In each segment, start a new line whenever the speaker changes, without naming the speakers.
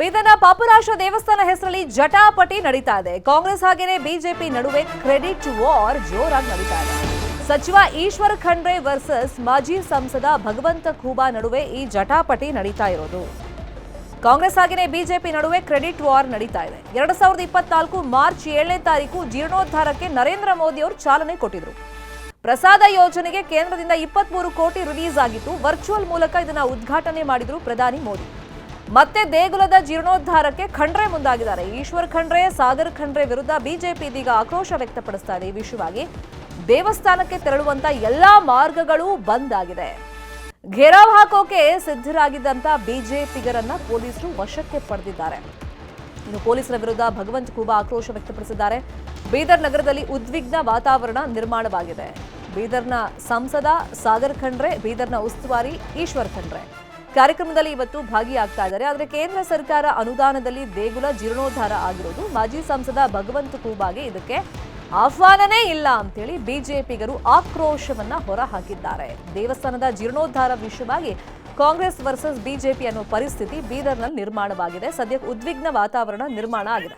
ಬೀದರ್ನ ಪಾಪನಾಶ ದೇವಸ್ಥಾನ ಹೆಸರಲ್ಲಿ ಜಟಾಪಟಿ ನಡೀತಾ ಇದೆ. ಕಾಂಗ್ರೆಸ್ ಹಾಗೇನೆ ಬಿಜೆಪಿ ನಡುವೆ ಕ್ರೆಡಿಟ್ ವಾರ್ ಜೋರಾಗಿ ನಡೀತಾ ಇದೆ. ಸಚಿವ ಈಶ್ವರ್ ಖಂಡ್ರೆ ವರ್ಸಸ್ ಮಾಜಿ ಸಂಸದ ಭಗವಂತ ಖೂಬಾ ನಡುವೆ ಈ ಜಟಾಪಟಿ ನಡೀತಾ ಇರೋದು. ಕಾಂಗ್ರೆಸ್ ಹಾಗೇನೆ ಬಿಜೆಪಿ ನಡುವೆ ಕ್ರೆಡಿಟ್ ವಾರ್ ನಡೀತಾ ಇದೆ. 2024 ಮಾರ್ಚ್ 7ನೇ ತಾರೀಕು ಜೀರ್ಣೋದ್ಧಾರಕ್ಕೆ ನರೇಂದ್ರ ಮೋದಿ ಅವರು ಚಾಲನೆ ಕೊಟ್ಟಿದ್ರು. ಪ್ರಸಾದ ಯೋಜನೆಗೆ ಕೇಂದ್ರದಿಂದ 23 ಕೋಟಿ ರಿಲೀಸ್ ಆಗಿತ್ತು. ವರ್ಚುವಲ್ ಮೂಲಕ ಇದನ್ನ ಉದ್ಘಾಟನೆ ಮಾಡಿದ್ರು ಪ್ರಧಾನಿ ಮೋದಿ. ಮತ್ತೆ ದೇಗುಲದ ಜೀರ್ಣೋದ್ಧಾರಕ್ಕೆ ಖಂಡ್ರೆ ಮುಂದಾಗಿದ್ದಾರೆ. ಈಶ್ವರ್ ಖಂಡ್ರೆ, ಸಾಗರ್ ಖಂಡ್ರೆ ವಿರುದ್ಧ ಬಿಜೆಪಿ ಇದೀಗ ಆಕ್ರೋಶ ವ್ಯಕ್ತಪಡಿಸ್ತಾ ಇದೆ. ಈ ವಿಷಯವಾಗಿ ದೇವಸ್ಥಾನಕ್ಕೆ ತೆರಳುವಂತ ಎಲ್ಲಾ ಮಾರ್ಗಗಳು ಬಂದ್ ಆಗಿದೆ. ಘೇರಾವ್ ಹಾಕೋಕೆ ಸಿದ್ಧರಾಗಿದ್ದಂತ ಬಿಜೆಪಿಗರನ್ನ ಪೊಲೀಸರು ವಶಕ್ಕೆ ಪಡೆದಿದ್ದಾರೆ. ಇನ್ನು ಪೊಲೀಸರ ವಿರುದ್ಧ ಭಗವಂತ ಖೂಬಾ ಆಕ್ರೋಶ ವ್ಯಕ್ತಪಡಿಸಿದ್ದಾರೆ. ಬೀದರ್ ನಗರದಲ್ಲಿ ಉದ್ವಿಗ್ನ ವಾತಾವರಣ ನಿರ್ಮಾಣವಾಗಿದೆ. ಬೀದರ್ನ ಸಂಸದ ಸಾಗರ್ ಖಂಡ್ರೆ, ಬೀದರ್ನ ಉಸ್ತುವಾರಿ ಈಶ್ವರ್ ಖಂಡ್ರೆ ಕಾರ್ಯಕ್ರಮದಲ್ಲಿ ಇವತ್ತು ಭಾಗಿಯಾಗ್ತಾ ಇದ್ದಾರೆ. ಆದರೆ ಕೇಂದ್ರ ಸರ್ಕಾರ ಅನುದಾನದಲ್ಲಿ ದೇಗುಲ ಜೀರ್ಣೋದ್ಧಾರ ಆಗಿರೋದು. ಮಾಜಿ ಸಂಸದ ಭಗವಂತ ಖೂಬಾಗೆ ಇದಕ್ಕೆ ಆಹ್ವಾನನೇ ಇಲ್ಲ ಅಂತೇಳಿ ಬಿಜೆಪಿಗರು ಆಕ್ರೋಶವನ್ನ ಹೊರಹಾಕಿದ್ದಾರೆ. ದೇವಸ್ಥಾನದ ಜೀರ್ಣೋದ್ಧಾರ ವಿಷಯವಾಗಿ ಕಾಂಗ್ರೆಸ್ ವರ್ಸಸ್ ಬಿಜೆಪಿ ಅನ್ನೋ ಪರಿಸ್ಥಿತಿ ಬೀದರ್ನಲ್ಲಿ ನಿರ್ಮಾಣವಾಗಿದೆ. ಸದ್ಯಕ್ಕೆ ಉದ್ವಿಗ್ನ ವಾತಾವರಣ ನಿರ್ಮಾಣ ಆಗಿದೆ.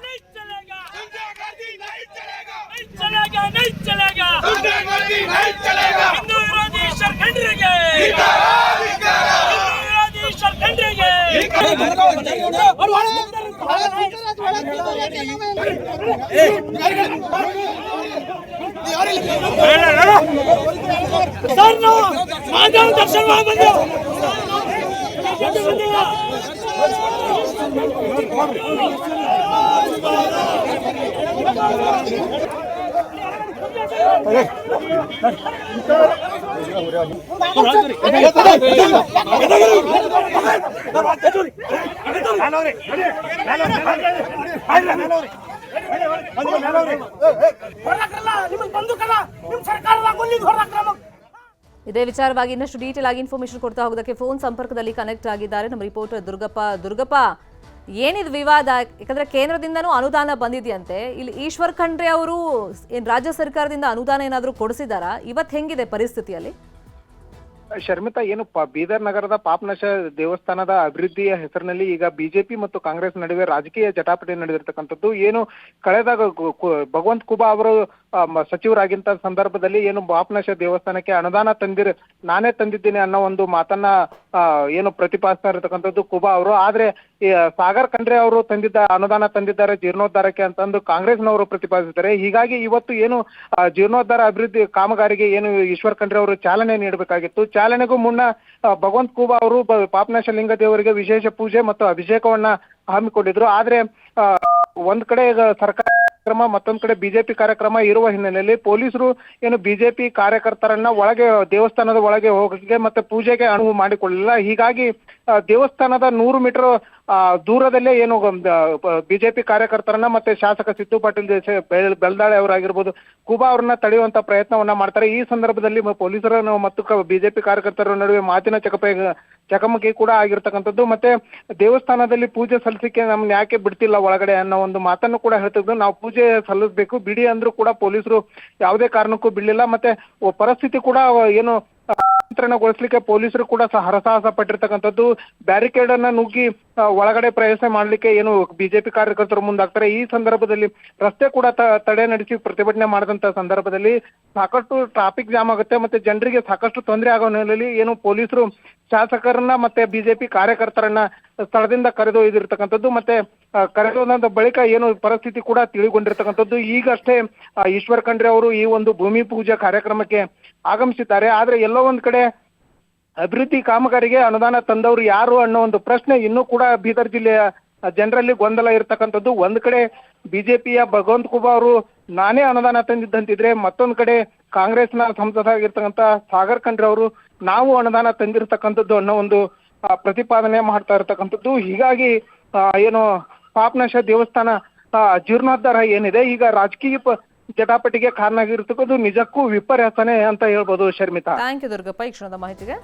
ಇದೇ ವಿಚಾರವಾಗಿ ಇನ್ನಷ್ಟು ಡೀಟೇಲ್ ಆಗಿ ಇನ್ಫಾರ್ಮೇಶನ್ ಕೊಡ್ತಾ ಹೋಗೋದಕ್ಕೆ ಫೋನ್ ಸಂಪರ್ಕದಲ್ಲಿ ಕನೆಕ್ಟ್ ಆಗಿದ್ದಾರೆ ನಮ್ಮ ರಿಪೋರ್ಟರ್ ದುರ್ಗಪ್ಪ. ಏನಿದು ವಿವಾದ? ಯಾಕಂದ್ರೆ ಕೇಂದ್ರದಿಂದನೂ ಅನುದಾನ ಬಂದಿದೆಯಂತೆ. ಇಲ್ಲಿ ಈಶ್ವರ್ ಖಂಡ್ರೆ ಅವರು ರಾಜ್ಯ ಸರ್ಕಾರದಿಂದ ಅನುದಾನ ಏನಾದರೂ ಕೊಡಿಸಿದಾರಾ? ಇವತ್ತು ಹೆಂಗಿದೆ ಪರಿಸ್ಥಿತಿಯಲ್ಲಿ?
ಶರ್ಮಿತಾ, ಏನು ಬೀದರ್ ನಗರದ ಪಾಪನಾಶ ದೇವಸ್ಥಾನದ ಅಭಿವೃದ್ಧಿಯ ಹೆಸರಿನಲ್ಲಿ ಈಗ ಬಿಜೆಪಿ ಮತ್ತು ಕಾಂಗ್ರೆಸ್ ನಡುವೆ ರಾಜಕೀಯ ಜಟಾಪಟಿ ನಡೆದಿರ್ತಕ್ಕಂಥದ್ದು. ಏನು ಕಳೆದಾಗ ಭಗವಂತ ಖೂಬಾ ಅವರು ಸಚಿವರಾಗಿಂತ ಸಂದರ್ಭದಲ್ಲಿ ಏನು ಪಾಪನಾಶ ದೇವಸ್ಥಾನಕ್ಕೆ ಅನುದಾನ ನಾನೇ ತಂದಿದ್ದೀನಿ ಅನ್ನೋ ಒಂದು ಮಾತನ್ನ ಏನು ಪ್ರತಿಪಾದಿಸ್ತಾ ಇರತಕ್ಕಂಥದ್ದು ಖೂಬಾ ಅವರು. ಆದ್ರೆ ಸಾಗರ್ ಖಂಡ್ರೆ ಅವರು ಅನುದಾನ ತಂದಿದ್ದಾರೆ ಜೀರ್ಣೋದ್ಧಾರಕ್ಕೆ ಅಂತಂದು ಕಾಂಗ್ರೆಸ್ನವರು ಪ್ರತಿಪಾದಿಸಿದ್ದಾರೆ. ಹೀಗಾಗಿ ಇವತ್ತು ಏನು ಜೀರ್ಣೋದ್ಧಾರ ಅಭಿವೃದ್ಧಿ ಕಾಮಗಾರಿಗೆ ಏನು ಈಶ್ವರ್ ಖಂಡ್ರೆ ಅವರು ಚಾಲನೆ ನೀಡಬೇಕಾಗಿತ್ತು. ಚಾಲನೆಗೂ ಮುನ್ನ ಭಗವಂತ ಖೂಬಾ ಅವರು ಪಾಪನಾಶ ಲಿಂಗ ದೇವರಿಗೆ ವಿಶೇಷ ಪೂಜೆ ಮತ್ತು ಅಭಿಷೇಕವನ್ನ ಹಮ್ಮಿಕೊಂಡಿದ್ರು. ಆದ್ರೆ ಒಂದ್ ಕಡೆ ಸರ್ಕಾರ ಕಾರ್ಯಕ್ರಮ, ಮತ್ತೊಂದ್ ಕಡೆ ಬಿಜೆಪಿ ಕಾರ್ಯಕ್ರಮ ಇರುವ ಹಿನ್ನೆಲೆಯಲ್ಲಿ ಪೊಲೀಸರು ಏನು ಬಿಜೆಪಿ ಕಾರ್ಯಕರ್ತರನ್ನ ದೇವಸ್ಥಾನದ ಒಳಗೆ ಹೋಗಕ್ಕೆ ಮತ್ತೆ ಪೂಜೆಗೆ ಅನುವು ಮಾಡಿಕೊಳ್ಳಲಿಲ್ಲ. ಹೀಗಾಗಿ ದೇವಸ್ಥಾನದ 100 ಮೀಟರ್ ದೂರದಲ್ಲೇ ಏನು ಬಿಜೆಪಿ ಕಾರ್ಯಕರ್ತರನ್ನ ಮತ್ತೆ ಶಾಸಕ ಸಿದ್ದು ಪಾಟೀಲ್ ಬೆಲ್ದಾಳೆ ಅವರಾಗಿರ್ಬೋದು, ಖೂಬಾ ಅವ್ರನ್ನ ತಡೆಯುವಂತ ಪ್ರಯತ್ನವನ್ನ ಮಾಡ್ತಾರೆ. ಈ ಸಂದರ್ಭದಲ್ಲಿ ಪೊಲೀಸರ ಮತ್ತು ಬಿಜೆಪಿ ಕಾರ್ಯಕರ್ತರ ನಡುವೆ ಮಾತಿನ ಚಕಮಕಿ ಕೂಡ ಆಗಿರ್ತಕ್ಕಂಥದ್ದು. ಮತ್ತೆ ದೇವಸ್ಥಾನದಲ್ಲಿ ಪೂಜೆ ಸಲ್ಲಿಸಲಿಕ್ಕೆ ನಮ್ನ ಯಾಕೆ ಬಿಡ್ತಿಲ್ಲ ಒಳಗಡೆ ಅನ್ನೋ ಒಂದು ಮಾತನ್ನು ಕೂಡ ಹೇಳ್ತಿದ್ದು. ನಾವು ಪೂಜೆ ಸಲ್ಲಿಸಬೇಕು ಬಿಡಿ ಅಂದ್ರೂ ಕೂಡ ಪೊಲೀಸರು ಯಾವುದೇ ಕಾರಣಕ್ಕೂ ಬಿಡ್ಲಿಲ್ಲ. ಮತ್ತೆ ಪರಿಸ್ಥಿತಿ ಕೂಡ ಏನು ನಿಯಂತ್ರಣಗೊಳಿಸ್ಲಿಕ್ಕೆ ಪೊಲೀಸರು ಕೂಡ ಹರಸಾಹಸ ಪಟ್ಟಿರ್ತಕ್ಕಂಥದ್ದು. ಬ್ಯಾರಿಕೇಡ್ ಅನ್ನ ನುಗ್ಗಿ ಒಳಗಡೆ ಪ್ರವೇಶ ಮಾಡ್ಲಿಕ್ಕೆ ಏನು ಬಿಜೆಪಿ ಕಾರ್ಯಕರ್ತರು ಮುಂದಾಗ್ತಾರೆ. ಈ ಸಂದರ್ಭದಲ್ಲಿ ರಸ್ತೆ ಕೂಡ ತಡೆ ನಡೆಸಿ ಪ್ರತಿಭಟನೆ ಮಾಡಿದಂತ ಸಂದರ್ಭದಲ್ಲಿ ಸಾಕಷ್ಟು ಟ್ರಾಫಿಕ್ ಜಾಮ್ ಆಗುತ್ತೆ, ಮತ್ತೆ ಜನರಿಗೆ ಸಾಕಷ್ಟು ತೊಂದರೆ ಆಗೋ ಹಿನ್ನೆಲೆಯಲ್ಲಿ ಏನು ಪೊಲೀಸರು ಶಾಸಕರನ್ನ ಮತ್ತೆ ಬಿಜೆಪಿ ಕಾರ್ಯಕರ್ತರನ್ನ ಸ್ಥಳದಿಂದ ಕರೆದೊಯ್ದಿರ್ತಕ್ಕಂಥದ್ದು. ಮತ್ತೆ ಕರೆದೊಯ್ದ ಬಳಿಕ ಏನು ಪರಿಸ್ಥಿತಿ ಕೂಡ ತಿಳಿಗೊಂಡಿರ್ತಕ್ಕಂಥದ್ದು. ಈಗಷ್ಟೇ ಈಶ್ವರ್ ಖಂಡ್ರೆ ಅವರು ಈ ಒಂದು ಭೂಮಿ ಪೂಜಾ ಕಾರ್ಯಕ್ರಮಕ್ಕೆ ಆಗಮಿಸಿದ್ದಾರೆ. ಆದ್ರೆ ಎಲ್ಲೋ ಒಂದ್ ಕಡೆ ಅಭಿವೃದ್ಧಿ ಕಾಮಗಾರಿಗೆ ಅನುದಾನ ತಂದವರು ಯಾರು ಅನ್ನೋ ಒಂದು ಪ್ರಶ್ನೆ ಇನ್ನೂ ಕೂಡ ಬೀದರ್ ಜಿಲ್ಲೆಯ ಜನರಲ್ಲಿ ಗೊಂದಲ ಇರ್ತಕ್ಕಂಥದ್ದು. ಒಂದ್ ಕಡೆ ಬಿಜೆಪಿಯ ಭಗವಂತ ಖೂಬಾ ಅವರು ನಾನೇ ಅನುದಾನ ತಂದಿದ್ದಂತಿದ್ರೆ, ಮತ್ತೊಂದ್ ಕಡೆ ಕಾಂಗ್ರೆಸ್ನ ಸಂಸದರಾಗಿರ್ತಕ್ಕಂಥ ಸಾಗರ್ ಖಂಡ್ರೆ ಅವರು ನಾವು ಅನುದಾನ ತಂದಿರತಕ್ಕಂಥದ್ದು ಅನ್ನೋ ಒಂದು ಪ್ರತಿಪಾದನೆ ಮಾಡ್ತಾ ಇರ್ತಕ್ಕಂಥದ್ದು. ಹೀಗಾಗಿ ಏನು ಪಾಪನಾಶ ದೇವಸ್ಥಾನ ಜೀರ್ಣೋದ್ಧಾರ ಏನಿದೆ ಈಗ ರಾಜಕೀಯ ಜಟಾಪಟಿಗೆ ಕಾರಣ ಆಗಿರ್ತಕ್ಕಂಥದ್ದು ನಿಜಕ್ಕೂ ವಿಪರ್ಯಾಸನೆ ಅಂತ ಹೇಳ್ಬೋದು ಶರ್ಮಿತಾ.
ಥ್ಯಾಂಕ್ ಯು ದುರ್ಗಪ್ಪ ಈ ಕ್ಷಣದ ಮಾಹಿತಿಗೆ.